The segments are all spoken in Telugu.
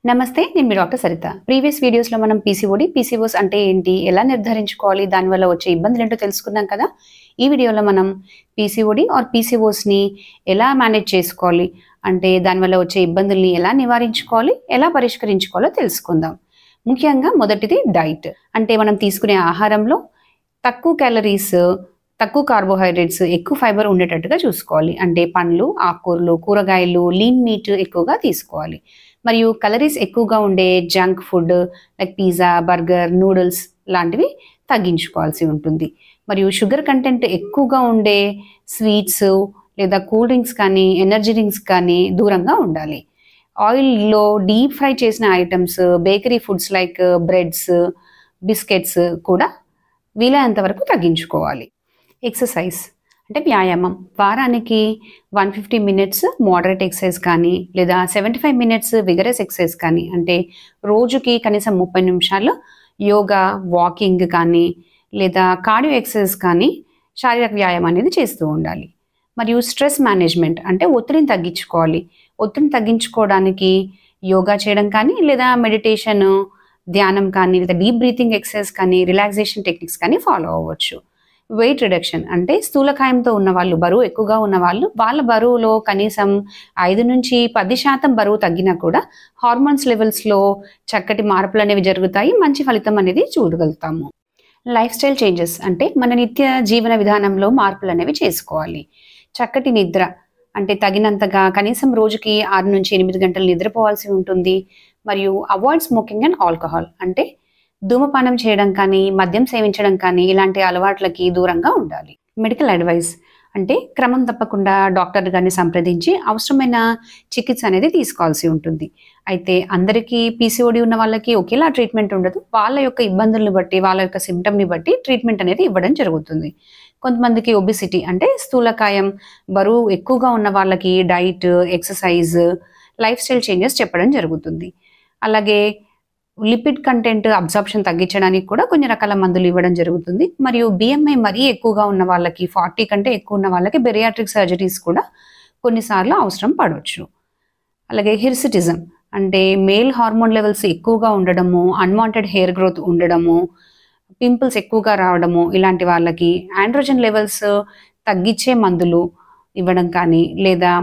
నమస్తే, నేను మీ డాక్టర్ సరిత. ప్రీవియస్ వీడియోస్లో మనం పీసీఓడి, పీసీఓఎస్ అంటే ఏంటి, ఎలా నిర్ధారించుకోవాలి, దానివల్ల వచ్చే ఇబ్బందులు ఏంటో తెలుసుకున్నాం కదా. ఈ వీడియోలో మనం పీసీఓడి ఆర్ పీసీఓఎస్ని ఎలా మేనేజ్ చేసుకోవాలి, అంటే దానివల్ల వచ్చే ఇబ్బందుల్ని ఎలా నివారించుకోవాలి, ఎలా పరిష్కరించుకోవాలో తెలుసుకుందాం. ముఖ్యంగా మొదటిది డైట్. అంటే మనం తీసుకునే ఆహారంలో తక్కువ క్యాలరీస్, తక్కువ కార్బోహైడ్రేట్స్, ఎక్కువ ఫైబర్ ఉండేటట్టుగా చూసుకోవాలి. అంటే పండ్లు, ఆకుకూరలు, కూరగాయలు, లీన్ మీట్ ఎక్కువగా తీసుకోవాలి. మరియు కలరీస్ ఎక్కువగా ఉండే junk food like pizza, burger, noodles లాంటివి తగ్గించుకోవాల్సి ఉంటుంది. మరియు షుగర్ కంటెంట్ ఎక్కువగా ఉండే స్వీట్స్ లేదా కూల్ డ్రింక్స్ కానీ, ఎనర్జీ డ్రింక్స్ కానీ దూరంగా ఉండాలి. ఆయిల్లో డీప్ ఫ్రై చేసిన items, bakery foods like breads, biscuits కూడా వీలైనంత వరకు తగ్గించుకోవాలి. ఎక్సర్సైజ్ అంటే వ్యాయామం. వారానికి 150 మినిట్స్ మోడరేట్ ఎక్సర్సైజ్ కానీ, లేదా 75 మినిట్స్ విగరస్ ఎక్సర్సైజ్ కానీ, అంటే రోజుకి కనీసం 30 నిమిషాలు యోగా, వాకింగ్ కానీ, లేదా కార్డియో ఎక్సర్సైజ్ కానీ, శారీరక వ్యాయామం అనేది చేస్తూ ఉండాలి. మరియు స్ట్రెస్ మేనేజ్మెంట్ అంటే ఒత్తిడిని తగ్గించుకోవాలి. ఒత్తిడిని తగ్గించుకోవడానికి యోగా చేయడం కానీ, లేదా మెడిటేషన్, ధ్యానం కానీ, లేదా డీప్ బ్రీతింగ్ ఎక్సర్సైజ్ కానీ, రిలాక్సేషన్ టెక్నిక్స్ కానీ ఫాలో అవ్వచ్చు. వెయిట్ రిడక్షన్ అంటే స్థూలకాయంతో ఉన్న వాళ్ళు, బరువు ఎక్కువగా ఉన్న వాళ్ళు, వాళ్ళ బరువులో కనీసం 5 నుంచి 10% బరువు తగ్గినా కూడా హార్మోన్స్ లెవెల్స్లో చక్కటి మార్పులు అనేవి జరుగుతాయి, మంచి ఫలితం అనేది చూడగలుగుతాము. లైఫ్ స్టైల్ చేంజెస్ అంటే మన నిత్య జీవన విధానంలో మార్పులు అనేవి చేసుకోవాలి. చక్కటి నిద్ర అంటే తగినంతగా కనీసం రోజుకి 6 నుంచి 8 గంటలు నిద్రపోవాల్సి ఉంటుంది. మరియు అవాయిడ్ స్మోకింగ్ అండ్ ఆల్కహాల్ అంటే ధూమపానం చేయడం కానీ, మద్యం సేవించడం కానీ, ఇలాంటి అలవాట్లకి దూరంగా ఉండాలి. మెడికల్ అడ్వైస్ అంటే క్రమం తప్పకుండా డాక్టర్ గారిని సంప్రదించి అవసరమైన చికిత్స అనేది తీసుకోవాల్సి ఉంటుంది. అయితే అందరికీ పీసీఓడి ఉన్న వాళ్ళకి ఒకేలా ట్రీట్మెంట్ ఉండదు. వాళ్ళ యొక్క ఇబ్బందులను బట్టి, వాళ్ళ యొక్క సిమ్టమ్ని బట్టి ట్రీట్మెంట్ అనేది ఇవ్వడం జరుగుతుంది. కొంతమందికి ఒబిసిటీ అంటే స్థూలకాయం, బరువు ఎక్కువగా ఉన్న వాళ్ళకి diet, exercise, life style changes చెప్పడం జరుగుతుంది. అలాగే లిపిడ్ కంటెంట్ అబ్జార్ప్షన్ తగ్గించడానికి కూడా కొన్ని రకాల మందులు ఇవ్వడం జరుగుతుంది. మరియు బిఎంఐ మరీ ఎక్కువగా ఉన్న వాళ్ళకి, 40 కంటే ఎక్కువ ఉన్న వాళ్ళకి బెరియాట్రిక్ సర్జరీస్ కూడా కొన్నిసార్లు అవసరం పడవచ్చు. అలాగే హిర్సిటిజం అంటే మేల్ హార్మోన్ లెవెల్స్ ఎక్కువగా ఉండడము, అన్వాంటెడ్ హెయిర్ గ్రోత్ ఉండడము, పింపుల్స్ ఎక్కువగా రావడము, ఇలాంటి వాళ్ళకి ఆండ్రోజన్ లెవెల్స్ తగ్గించే మందులు ఇవ్వడం కానీ, లేదా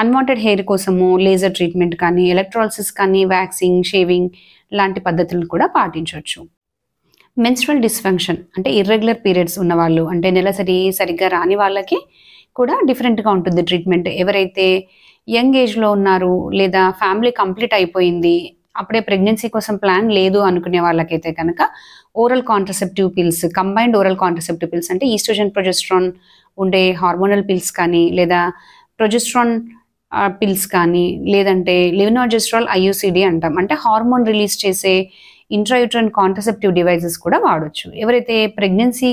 అన్వాంటెడ్ హెయిర్ కోసము లేజర్ ట్రీట్మెంట్ కానీ, ఎలక్ట్రాలసిస్ కానీ, వ్యాక్సింగ్, షేవింగ్ లాంటి పద్ధతులను కూడా పాటించవచ్చు. మెన్స్ట్రువల్ డిస్ఫంక్షన్ అంటే ఇర్రెగ్యులర్ పీరియడ్స్ ఉన్నవాళ్ళు, అంటే నెలసరి సరిగ్గా రాని వాళ్ళకి కూడా డిఫరెంట్గా ఉంటుంది ట్రీట్మెంట్. ఎవరైతే యంగ్ ఏజ్లో ఉన్నారు, లేదా ఫ్యామిలీ కంప్లీట్ అయిపోయింది, అప్పుడే ప్రెగ్నెన్సీ కోసం ప్లాన్ లేదు అనుకునే వాళ్ళకైతే కనుక oral contraceptive pills, combined oral contraceptive pills అంటే ఈస్ట్రోజన్, ప్రొజెస్ట్రాన్ ఉండే హార్మోనల్ పిల్స్ కానీ, లేదా ప్రొజెస్ట్రాన్ పిల్స్ కానీ, లేదంటే లివినార్జెస్ట్రాల్ ఐయుసిడి అంటాం, అంటే హార్మోన్ రిలీజ్ చేసే ఇంట్రాయూట్రైన్ కాంట్రసెప్టివ్ డివైజెస్ కూడా వాడచ్చు. ఎవరైతే ప్రెగ్నెన్సీ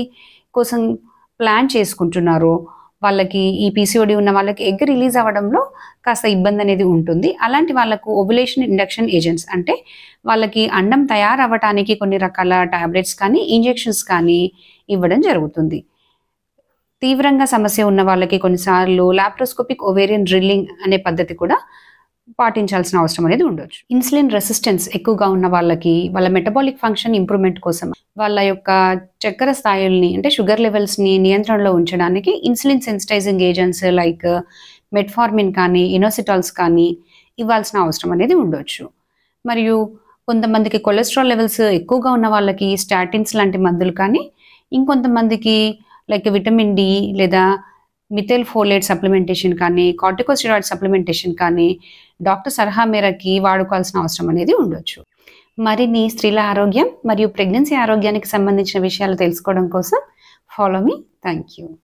కోసం ప్లాన్ చేసుకుంటున్నారో వాళ్ళకి, ఈ పీసీఓడి ఉన్న వాళ్ళకి ఎగ్ రిలీజ్ అవ్వడంలో కాస్త ఇబ్బంది అనేది ఉంటుంది. అలాంటి వాళ్ళకు ఓవ్యులేషన్ ఇండక్షన్ ఏజెంట్స్ అంటే వాళ్ళకి అండం తయారవ్వటానికి కొన్ని రకాల టాబ్లెట్స్ కానీ, ఇంజెక్షన్స్ కానీ ఇవ్వడం జరుగుతుంది. తీవ్రంగా సమస్య ఉన్న వాళ్ళకి కొన్నిసార్లు లాప్రోస్కోపిక్ ఓవేరియన్ డ్రిల్లింగ్ అనే పద్ధతి కూడా పాటించాల్సిన అవసరం అనేది ఉండొచ్చు. ఇన్సులిన్ రెసిస్టెన్స్ ఎక్కువగా ఉన్న వాళ్ళకి వాళ్ళ మెటబాలిక్ ఫంక్షన్ ఇంప్రూవ్మెంట్ కోసం, వాళ్ళ యొక్క చక్కెర స్థాయిల్ని అంటే షుగర్ లెవెల్స్ని నియంత్రణలో ఉంచడానికి insulin sensitising agents like metformin కానీ, ఇనోసిటాల్స్ కానీ ఇవ్వాల్సిన అవసరం అనేది ఉండొచ్చు. మరియు కొంతమందికి కొలెస్ట్రాల్ లెవెల్స్ ఎక్కువగా ఉన్న వాళ్ళకి స్టాటిన్స్ లాంటి మందులు కానీ, ఇంకొంతమందికి లైక్ విటమిన్ డి లేదా మిథైల్ ఫోలేట్ సప్లిమెంటేషన్ కానీ, కార్టికోస్టెరాయిడ్ సప్లిమెంటేషన్ కానీ డాక్టర్ సలహా మేరకి వాడుకోవాల్సిన అవసరం అనేది ఉండొచ్చు. మరిన్ని స్త్రీల ఆరోగ్యం మరియు ప్రెగ్నెన్సీ ఆరోగ్యానికి సంబంధించిన విషయాలు తెలుసుకోవడం కోసం ఫాలో మీ. Thank you.